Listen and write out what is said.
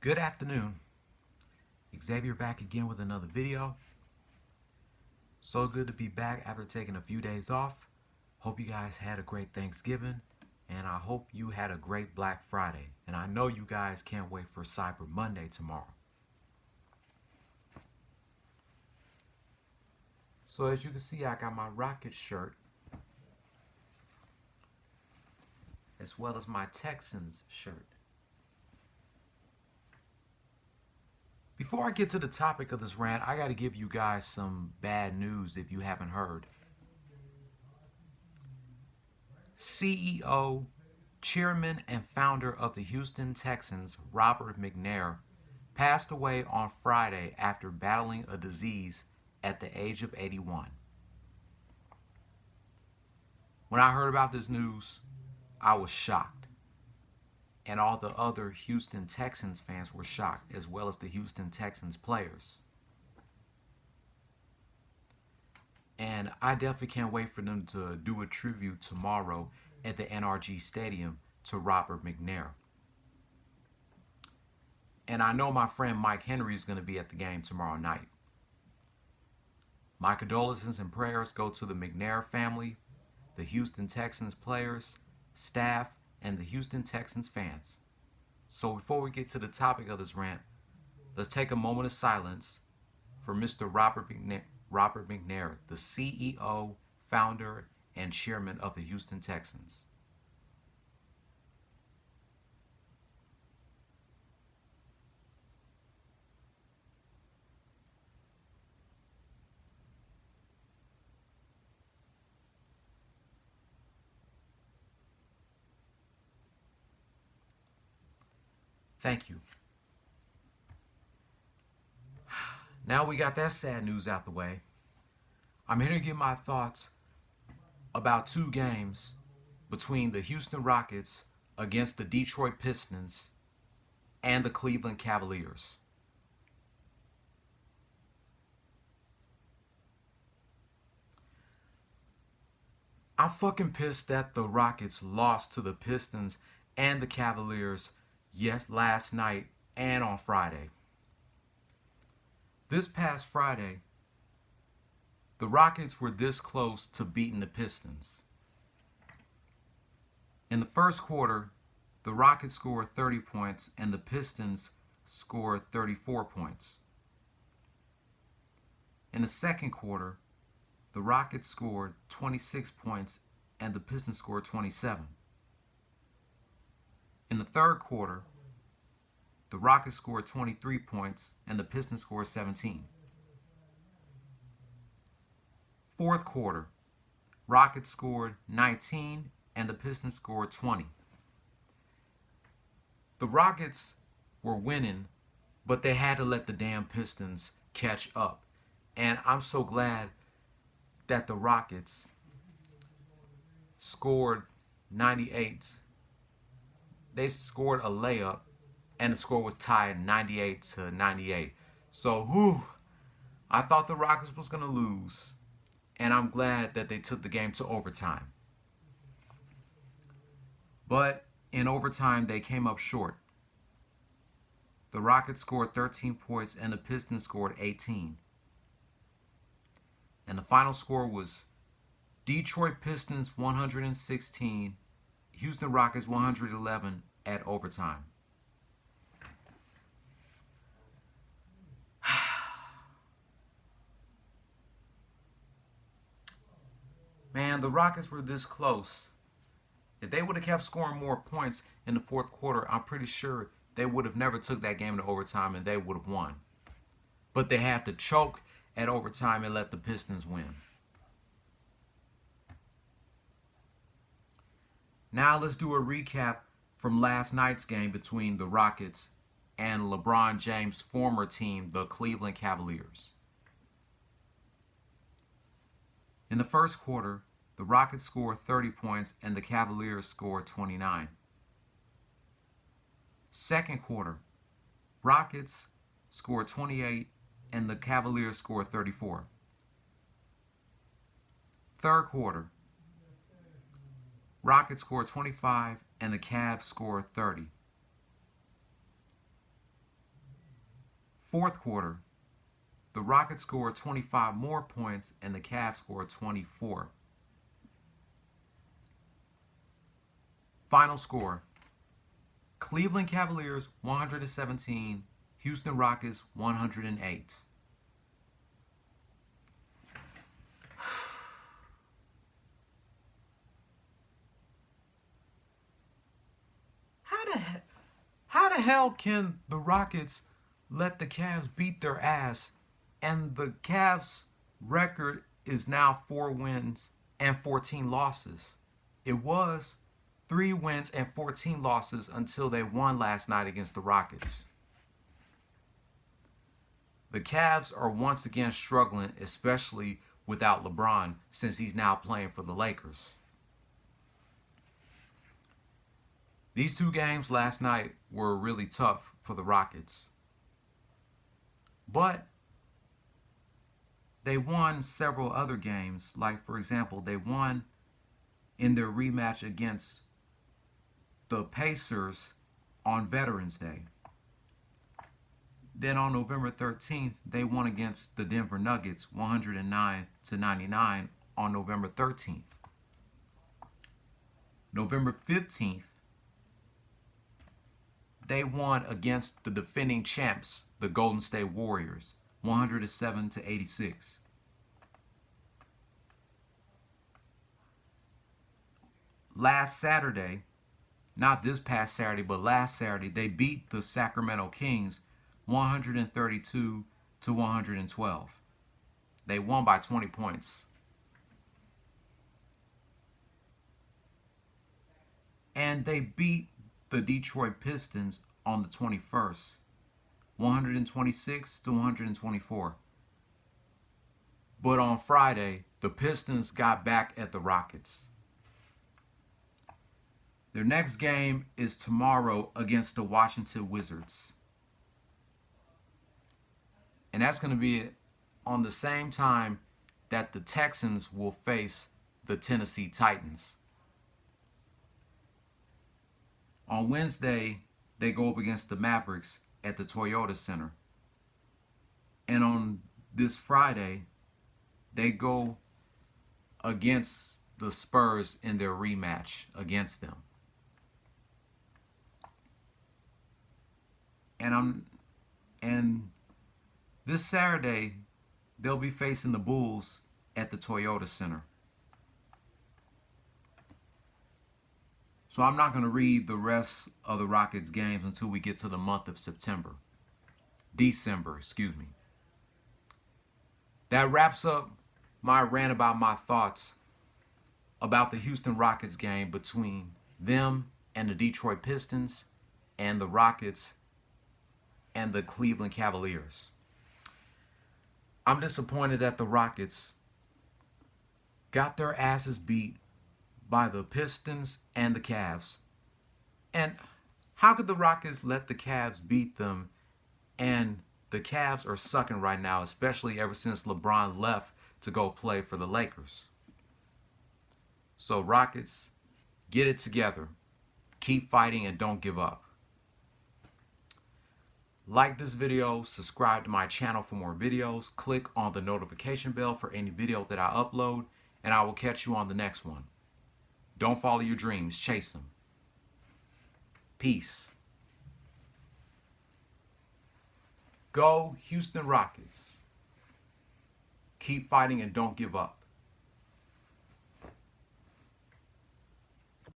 Good afternoon. Xavier back again with another video. So good to be back after taking a few days off. Hope you guys had a great Thanksgiving, and I hope you had a great Black Friday. And I know you guys can't wait for Cyber Monday tomorrow. So as you can see, I got my Rocket shirt, as well as my Texans shirt. Before I get to the topic of this rant, I got to give you guys some bad news if you haven't heard. CEO, chairman, and founder of the Houston Texans, Robert McNair, passed away on Friday after battling a disease at the age of 81. When I heard about this news, I was shocked. And all the other Houston Texans fans were shocked, as well as the Houston Texans players. And I definitely can't wait for them to do a tribute tomorrow at the NRG Stadium to Robert McNair. And I know my friend Mike Henry is going to be at the game tomorrow night. My condolences and prayers go to the McNair family, the Houston Texans players, staff, and the Houston Texans fans. So before we get to the topic of this rant, let's take a moment of silence for Mr. Robert McNair, the CEO, founder, and chairman of the Houston Texans. Thank you. Now we got that sad news out the way. I'm here to give my thoughts about two games between the Houston Rockets against the Detroit Pistons and the Cleveland Cavaliers. I'm fucking pissed that the Rockets lost to the Pistons and the Cavaliers last night and on Friday. This past Friday, the Rockets were this close to beating the Pistons. In the first quarter, the Rockets scored 30 points and the Pistons scored 34 points. In the second quarter, the Rockets scored 26 points and the Pistons scored 27. In the third quarter, the Rockets scored 23 points and the Pistons scored 17. Fourth quarter, Rockets scored 19 and the Pistons scored 20. The Rockets were winning, but they had to let the damn Pistons catch up. And I'm so glad that the Rockets scored 98. They scored a layup and the score was tied 98-98. So, I thought the Rockets was going to lose. And I'm glad that they took the game to overtime. But in overtime, they came up short. The Rockets scored 13 points and the Pistons scored 18. And the final score was Detroit Pistons 116, Houston Rockets 111 at overtime. Man, the Rockets were this close. If they would have kept scoring more points in the fourth quarter, I'm pretty sure they would have never took that game to overtime and they would have won. But they had to choke at overtime and let the Pistons win. Now let's do a recap from last night's game between the Rockets and LeBron James' former team, the Cleveland Cavaliers. In the first quarter, the Rockets scored 30 points and the Cavaliers scored 29. Second quarter, Rockets scored 28 and the Cavaliers scored 34. Third quarter, Rockets scored 25 and the Cavs scored 30. fourth quarter, the Rockets scored 25 more points and the Cavs scored 24. Final score: Cleveland Cavaliers 117, Houston Rockets 108. How the hell can the Rockets let the Cavs beat their ass, and the Cavs record is now 4 wins and 14 losses? It was 3 wins and 14 losses until they won last night against the Rockets. The Cavs are once again struggling, especially without LeBron, since he's now playing for the Lakers. These 2 games last night were really tough for the Rockets. But they won several other games. Like, for example, they won in their rematch against the Pacers on Veterans Day. Then on November 13th, they won against the Denver Nuggets 109-99 on November 13th. November 15th, they won against the defending champs, the Golden State Warriors, 107-86. Last Saturday, not this past Saturday, but last Saturday, they beat the Sacramento Kings 132-112. They won by 20 points. And they beat the Detroit Pistons on the 21st, 126-124. But on Friday, the Pistons got back at the Rockets. Their next game is tomorrow against the Washington Wizards. And that's going to be on the same time that the Texans will face the Tennessee Titans. On Wednesday, they go up against the Mavericks at the Toyota Center. And on this Friday, they go against the Spurs in their rematch against them. And this Saturday, they'll be facing the Bulls at the Toyota Center. So I'm not going to read the rest of the Rockets games until we get to the month of December, excuse me. That wraps up my rant about my thoughts about the Houston Rockets game between them and the Detroit Pistons and the Rockets and the Cleveland Cavaliers. I'm disappointed that the Rockets got their asses beat by the Pistons and the Cavs. And how could the Rockets let the Cavs beat them? And the Cavs are sucking right now, especially ever since LeBron left to go play for the Lakers. So Rockets, get it together. Keep fighting and don't give up. Like this video, subscribe to my channel for more videos, click on the notification bell for any video that I upload, and I will catch you on the next one. Don't follow your dreams, chase them. Peace. Go Houston Rockets. Keep fighting and don't give up.